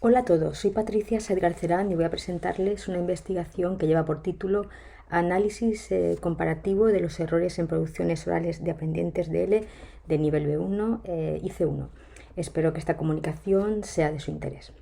Hola a todos, soy Patricia Saez Garcerán y voy a presentarles una investigación que lleva por título Análisis comparativo de los errores en producciones orales de aprendientes de L de nivel B1 y C1. Espero que esta comunicación sea de su interés.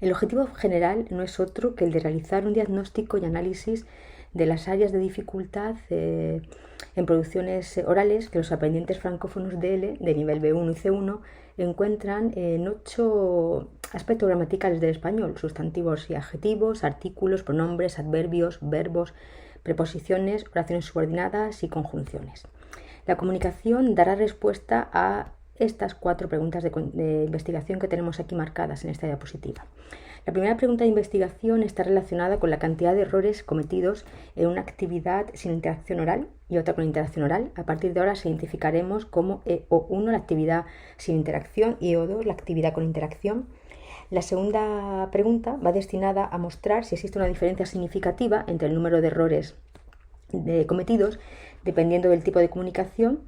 El objetivo general no es otro que el de realizar un diagnóstico y análisis de las áreas de dificultad en producciones orales que los aprendientes francófonos de L, de nivel B1 y C1, encuentran en 8 aspectos gramaticales del español: sustantivos y adjetivos, artículos, pronombres, adverbios, verbos, preposiciones, oraciones subordinadas y conjunciones. La comunicación dará respuesta a estas 4 preguntas de investigación que tenemos aquí marcadas en esta diapositiva. La primera pregunta de investigación está relacionada con la cantidad de errores cometidos en una actividad sin interacción oral y otra con interacción oral. A partir de ahora se identificaremos como EO1 la actividad sin interacción y EO2 la actividad con interacción. La segunda pregunta va destinada a mostrar si existe una diferencia significativa entre el número de errores cometidos dependiendo del tipo de comunicación.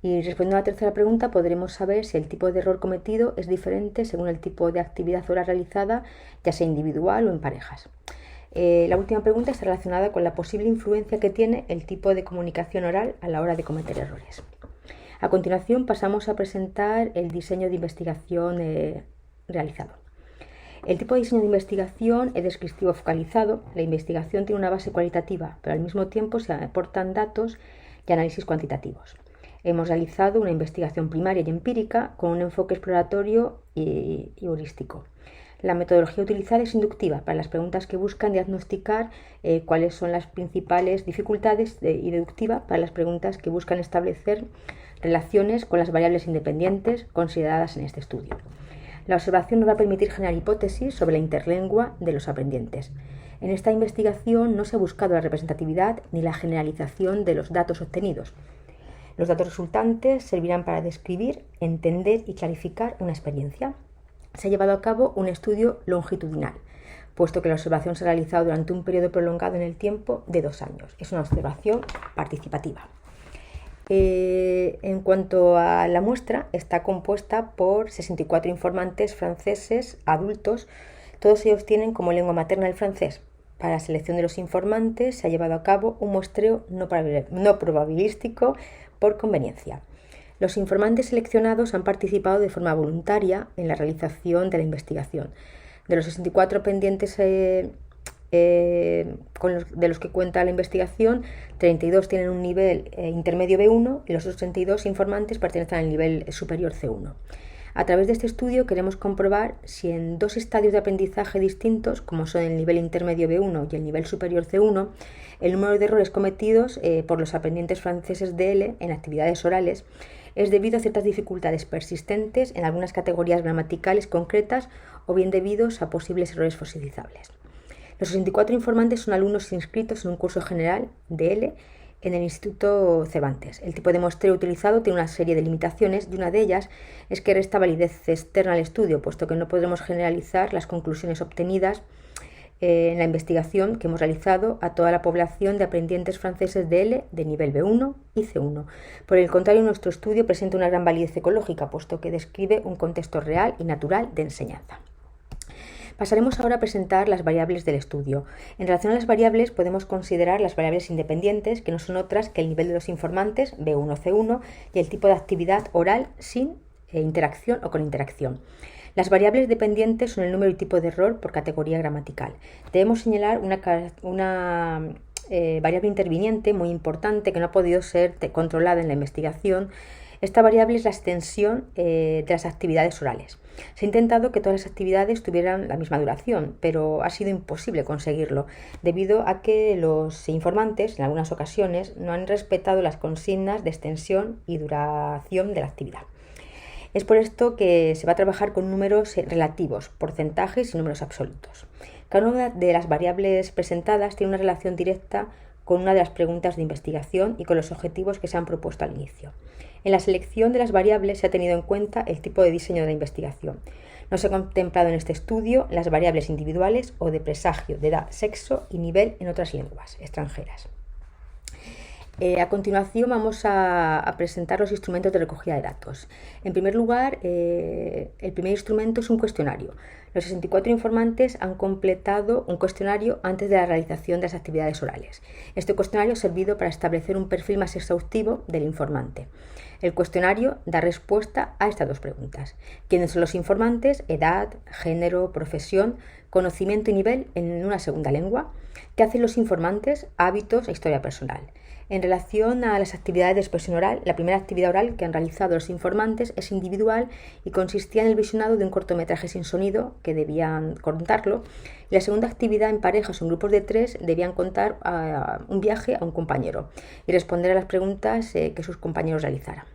Y respondiendo a la tercera pregunta podremos saber si el tipo de error cometido es diferente según el tipo de actividad oral realizada, ya sea individual o en parejas. La última pregunta está relacionada con la posible influencia que tiene el tipo de comunicación oral a la hora de cometer errores. A continuación pasamos a presentar el diseño de investigación realizado. El tipo de diseño de investigación es descriptivo focalizado. La investigación tiene una base cualitativa, pero al mismo tiempo se aportan datos y análisis cuantitativos. Hemos realizado una investigación primaria y empírica con un enfoque exploratorio y heurístico. La metodología utilizada es inductiva para las preguntas que buscan diagnosticar cuáles son las principales dificultades y deductiva para las preguntas que buscan establecer relaciones con las variables independientes consideradas en este estudio. La observación nos va a permitir generar hipótesis sobre la interlengua de los aprendientes. En esta investigación no se ha buscado la representatividad ni la generalización de los datos obtenidos. Los datos resultantes servirán para describir, entender y clarificar una experiencia. Se ha llevado a cabo un estudio longitudinal, puesto que la observación se ha realizado durante un periodo prolongado en el tiempo de 2 años. Es una observación participativa. En cuanto a la muestra, está compuesta por 64 informantes franceses adultos. Todos ellos tienen como lengua materna el francés. Para la selección de los informantes se ha llevado a cabo un muestreo no probabilístico por conveniencia. Los informantes seleccionados han participado de forma voluntaria en la realización de la investigación. De los 64 pendientes de los que cuenta la investigación, 32 tienen un nivel intermedio B1 y los otros 32 informantes pertenecen al nivel superior C1. A través de este estudio queremos comprobar si en 2 estadios de aprendizaje distintos, como son el nivel intermedio B1 y el nivel superior C1, el número de errores cometidos por los aprendientes franceses de L en actividades orales es debido a ciertas dificultades persistentes en algunas categorías gramaticales concretas o bien debidos a posibles errores fosilizables. Los 64 informantes son alumnos inscritos en un curso general de L en el Instituto Cervantes. El tipo de muestreo utilizado tiene una serie de limitaciones y una de ellas es que resta validez externa al estudio, puesto que no podremos generalizar las conclusiones obtenidas en la investigación que hemos realizado a toda la población de aprendientes franceses de L de nivel B1 y C1. Por el contrario, nuestro estudio presenta una gran validez ecológica, puesto que describe un contexto real y natural de enseñanza. Pasaremos ahora a presentar las variables del estudio. En relación a las variables podemos considerar las variables independientes, que no son otras que el nivel de los informantes, B1, C1, y el tipo de actividad oral sin interacción o con interacción. Las variables dependientes son el número y tipo de error por categoría gramatical. Debemos señalar una variable interviniente muy importante que no ha podido ser controlada en la investigación. Esta variable es la extensión de las actividades orales. Se ha intentado que todas las actividades tuvieran la misma duración, pero ha sido imposible conseguirlo, debido a que los informantes, en algunas ocasiones, no han respetado las consignas de extensión y duración de la actividad. Es por esto que se va a trabajar con números relativos, porcentajes y números absolutos. Cada una de las variables presentadas tiene una relación directa con una de las preguntas de investigación y con los objetivos que se han propuesto al inicio. En la selección de las variables se ha tenido en cuenta el tipo de diseño de la investigación. No se ha contemplado en este estudio las variables individuales o de presagio de edad, sexo y nivel en otras lenguas extranjeras. A continuación vamos a presentar los instrumentos de recogida de datos. En primer lugar, el primer instrumento es un cuestionario. Los 64 informantes han completado un cuestionario antes de la realización de las actividades orales. Este cuestionario ha servido para establecer un perfil más exhaustivo del informante. El cuestionario da respuesta a estas dos preguntas: ¿quiénes son los informantes? Edad, género, profesión, conocimiento y nivel en una segunda lengua. ¿Qué hacen los informantes? Hábitos e historia personal. En relación a las actividades de expresión oral, la primera actividad oral que han realizado los informantes es individual y consistía en el visionado de un cortometraje sin sonido que debían contarlo, y la segunda actividad en parejas o en grupos de 3 debían contar un viaje a un compañero y responder a las preguntas que sus compañeros realizaran.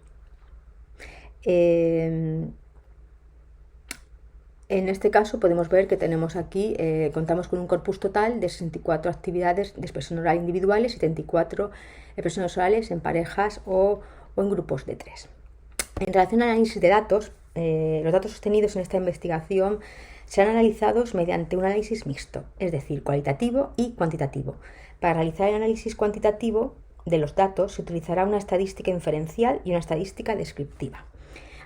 En este caso podemos ver que tenemos aquí, contamos con un corpus total de 64 actividades de expresión oral individuales y 74 expresiones orales en parejas o en grupos de 3. En relación al análisis de datos, los datos obtenidos en esta investigación serán analizados mediante un análisis mixto, es decir, cualitativo y cuantitativo. Para realizar el análisis cuantitativo de los datos se utilizará una estadística inferencial y una estadística descriptiva.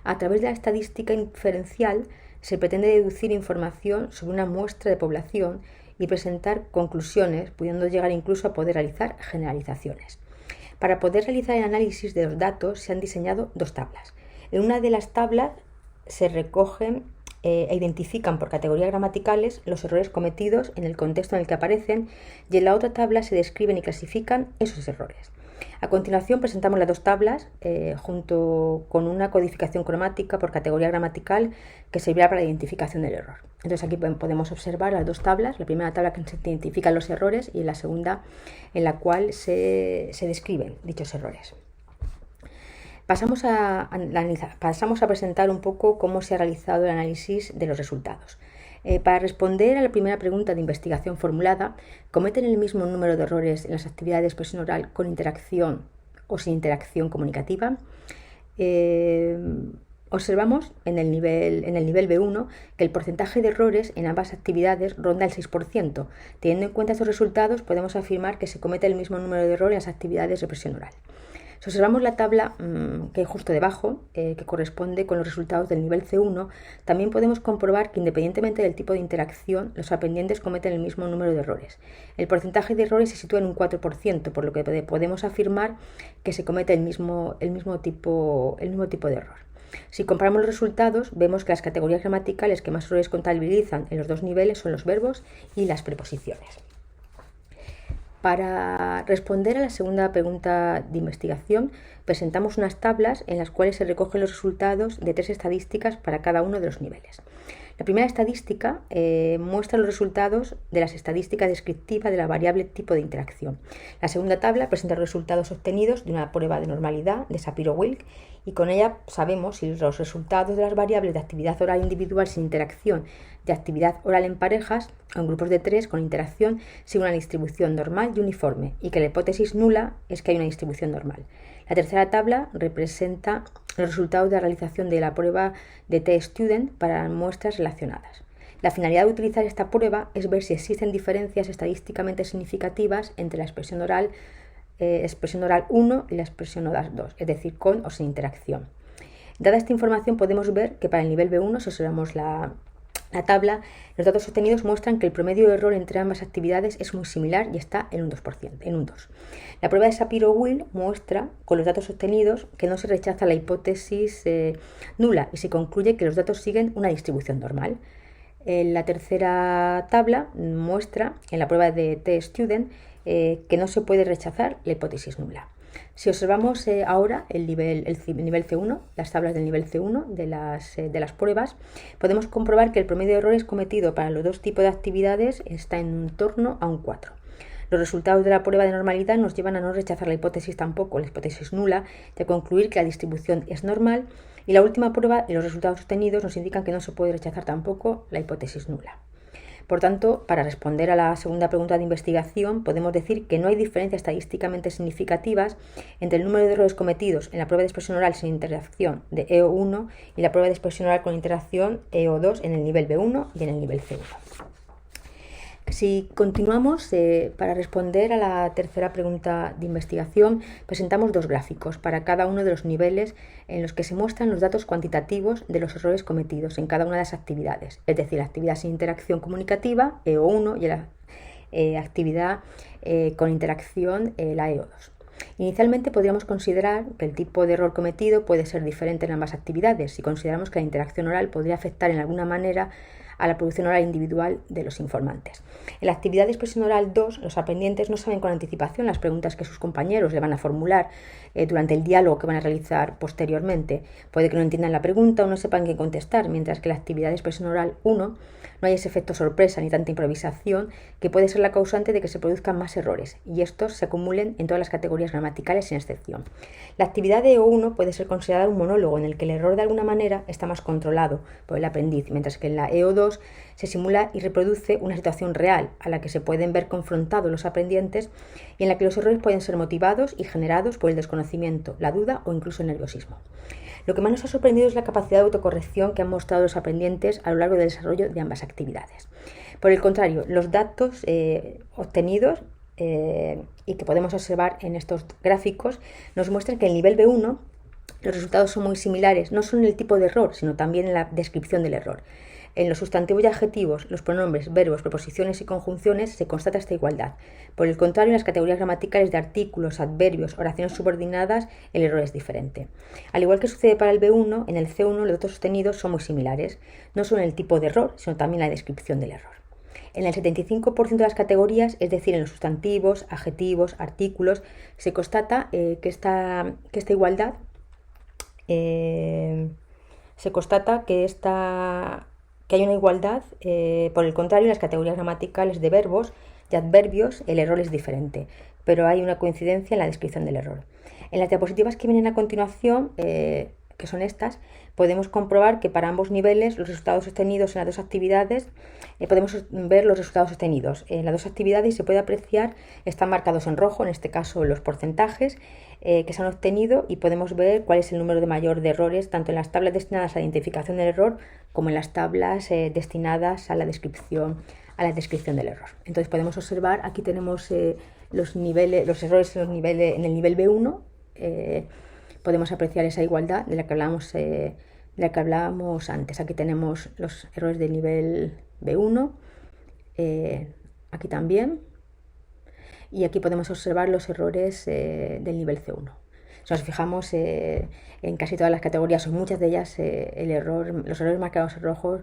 A través de la estadística inferencial se pretende deducir información sobre una muestra de población y presentar conclusiones, pudiendo llegar incluso a poder realizar generalizaciones. Para poder realizar el análisis de los datos se han diseñado dos tablas. En una de las tablas se recogen e identifican por categorías gramaticales los errores cometidos en el contexto en el que aparecen, y en la otra tabla se describen y clasifican esos errores. A continuación presentamos las dos tablas junto con una codificación cromática por categoría gramatical que servirá para la identificación del error. Entonces aquí podemos observar las dos tablas, la primera tabla que se identifican los errores y la segunda en la cual se describen dichos errores. Pasamos a presentar un poco cómo se ha realizado el análisis de los resultados. Para responder a la primera pregunta de investigación formulada, ¿cometen el mismo número de errores en las actividades de expresión oral con interacción o sin interacción comunicativa? Observamos en el nivel B1 que el porcentaje de errores en ambas actividades ronda el 6%. Teniendo en cuenta estos resultados, podemos afirmar que se comete el mismo número de errores en las actividades de expresión oral. Si observamos la tabla que hay justo debajo, que corresponde con los resultados del nivel C1, también podemos comprobar que independientemente del tipo de interacción, los aprendientes cometen el mismo número de errores. El porcentaje de errores se sitúa en un 4%, por lo que podemos afirmar que se comete el mismo tipo de error. Si comparamos los resultados, vemos que las categorías gramaticales que más errores contabilizan en los dos niveles son los verbos y las preposiciones. Para responder a la segunda pregunta de investigación, presentamos unas tablas en las cuales se recogen los resultados de 3 estadísticas para cada uno de los niveles. La primera estadística muestra los resultados de las estadísticas descriptivas de la variable tipo de interacción. La segunda tabla presenta los resultados obtenidos de una prueba de normalidad de Shapiro-Wilk, y con ella sabemos si los resultados de las variables de actividad oral individual sin interacción, de actividad oral en parejas o en grupos de 3 con interacción siguen una distribución normal y uniforme, y que la hipótesis nula es que hay una distribución normal. La tercera tabla representa los resultados de la realización de la prueba de T-Student para muestras relacionadas. La finalidad de utilizar esta prueba es ver si existen diferencias estadísticamente significativas entre la expresión oral 1 y la expresión oral 2, es decir, con o sin interacción. Dada esta información, podemos ver que para el nivel B1, si observamos la tabla, los datos obtenidos muestran que el promedio de error entre ambas actividades es muy similar y está en un 2%. La prueba de Shapiro-Wilk muestra, con los datos obtenidos, que no se rechaza la hipótesis nula y se concluye que los datos siguen una distribución normal. La tercera tabla muestra, en la prueba de T-Student, que no se puede rechazar la hipótesis nula. Si observamos ahora el nivel C1, las tablas del nivel C1 de las pruebas, podemos comprobar que el promedio de errores cometido para los dos tipos de actividades está en torno a un 4. Los resultados de la prueba de normalidad nos llevan a no rechazar la hipótesis tampoco, la hipótesis nula, y a concluir que la distribución es normal, y la última prueba y los resultados obtenidos nos indican que no se puede rechazar tampoco la hipótesis nula. Por tanto, para responder a la segunda pregunta de investigación, podemos decir que no hay diferencias estadísticamente significativas entre el número de errores cometidos en la prueba de expresión oral sin interacción de EO1 y la prueba de expresión oral con interacción EO2 en el nivel B1 y en el nivel C1. Si continuamos, para responder a la tercera pregunta de investigación, presentamos dos gráficos para cada uno de los niveles en los que se muestran los datos cuantitativos de los errores cometidos en cada una de las actividades, es decir, la actividad sin interacción comunicativa, EO1, y la actividad con interacción, la EO2. Inicialmente podríamos considerar que el tipo de error cometido puede ser diferente en ambas actividades si consideramos que la interacción oral podría afectar en alguna manera a la producción oral individual de los informantes. En la actividad de expresión oral 2, los aprendientes no saben con anticipación las preguntas que sus compañeros le van a formular durante el diálogo que van a realizar posteriormente. Puede que no entiendan la pregunta o no sepan qué contestar, mientras que en la actividad de expresión oral 1 no hay ese efecto sorpresa ni tanta improvisación que puede ser la causante de que se produzcan más errores y estos se acumulen en todas las categorías gramaticales sin excepción. La actividad de EO1 puede ser considerada un monólogo en el que el error de alguna manera está más controlado por el aprendiz, mientras que en la EO2 se simula y reproduce una situación real a la que se pueden ver confrontados los aprendientes y en la que los errores pueden ser motivados y generados por el desconocimiento, la duda o incluso el nerviosismo. Lo que más nos ha sorprendido es la capacidad de autocorrección que han mostrado los aprendientes a lo largo del desarrollo de ambas actividades. Por el contrario, los datos obtenidos y que podemos observar en estos gráficos nos muestran que en el nivel B1 los resultados son muy similares, no solo en el tipo de error, sino también en la descripción del error. En los sustantivos y adjetivos, los pronombres, verbos, preposiciones y conjunciones se constata esta igualdad. Por el contrario, en las categorías gramaticales de artículos, adverbios, oraciones subordinadas, el error es diferente. Al igual que sucede para el B1, en el C1 los datos obtenidos son muy similares, no solo en el tipo de error, sino también en la descripción del error. En el 75% de las categorías, es decir, en los sustantivos, adjetivos, artículos, se constata que esta igualdad que hay una igualdad. Por el contrario, en las categorías gramaticales de verbos y adverbios el error es diferente, pero hay una coincidencia en la descripción del error. En las diapositivas que vienen a continuación, que son estas, podemos comprobar que para ambos niveles los resultados obtenidos en las dos actividades, podemos ver los resultados obtenidos en las dos actividades y se puede apreciar, están marcados en rojo, en este caso los porcentajes que se han obtenido, y podemos ver cuál es el número de mayor de errores tanto en las tablas destinadas a la identificación del error como en las tablas destinadas a la descripción del error. Entonces podemos observar, aquí tenemos los errores en el nivel B1, podemos apreciar esa igualdad de la que hablábamos antes. Aquí tenemos los errores del nivel B1, aquí también, y aquí podemos observar los errores del nivel C1. Si nos fijamos en casi todas las categorías, o en muchas de ellas, los errores marcados en rojo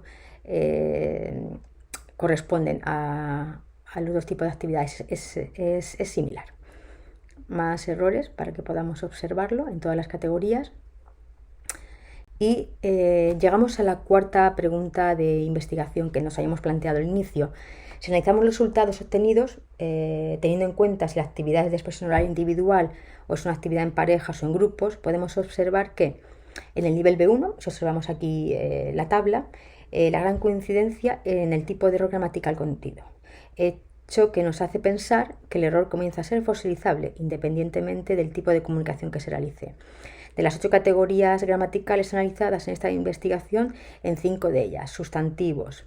corresponden a los dos tipos de actividades. Es similar. Más errores para que podamos observarlo en todas las categorías. Y llegamos a la cuarta pregunta de investigación que nos habíamos planteado al inicio. Si analizamos los resultados obtenidos, teniendo en cuenta si la actividad es de expresión oral individual o es una actividad en parejas o en grupos, podemos observar que en el nivel B1, si observamos aquí la tabla, la gran coincidencia en el tipo de error gramatical contido, hecho que nos hace pensar que el error comienza a ser fosilizable independientemente del tipo de comunicación que se realice. De las 8 categorías gramaticales analizadas en esta investigación, en 5 de ellas, sustantivos,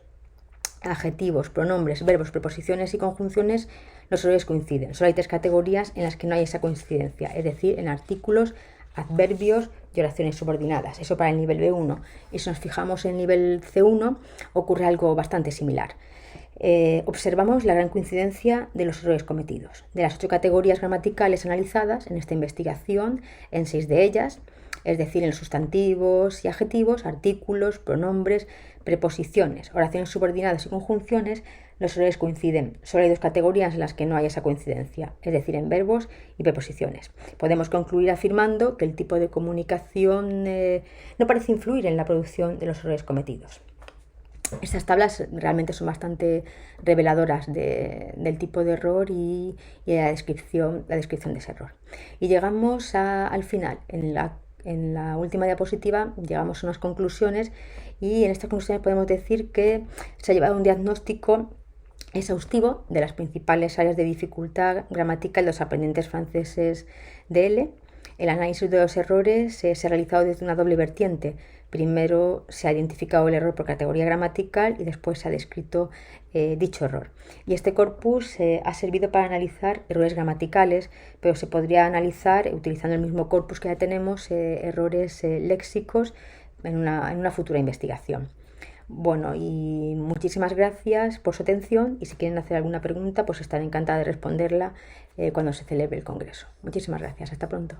adjetivos, pronombres, verbos, preposiciones y conjunciones, los errores coinciden. Solo hay 3 categorías en las que no hay esa coincidencia, es decir, en artículos, adverbios y oraciones subordinadas. Eso para el nivel B1. Y si nos fijamos en el nivel C1, ocurre algo bastante similar. Observamos la gran coincidencia de los errores cometidos. De las 8 categorías gramaticales analizadas en esta investigación, en 6 de ellas, es decir, en sustantivos y adjetivos, artículos, pronombres, preposiciones, oraciones subordinadas y conjunciones, los errores coinciden. Solo hay 2 categorías en las que no hay esa coincidencia, es decir, en verbos y preposiciones. Podemos concluir afirmando que el tipo de comunicación no parece influir en la producción de los errores cometidos. Estas tablas realmente son bastante reveladoras del tipo de error y la descripción de ese error. Y llegamos al final. En la última diapositiva llegamos a unas conclusiones, y en estas conclusiones podemos decir que se ha llevado un diagnóstico exhaustivo de las principales áreas de dificultad gramatical de los aprendientes franceses de L. El análisis de los errores se ha realizado desde una doble vertiente. Primero se ha identificado el error por categoría gramatical y después se ha descrito dicho error. Y este corpus ha servido para analizar errores gramaticales, pero se podría analizar, utilizando el mismo corpus que ya tenemos, errores léxicos en una futura investigación. Bueno, y muchísimas gracias por su atención, y si quieren hacer alguna pregunta, pues estaré encantada de responderla cuando se celebre el congreso. Muchísimas gracias. Hasta pronto.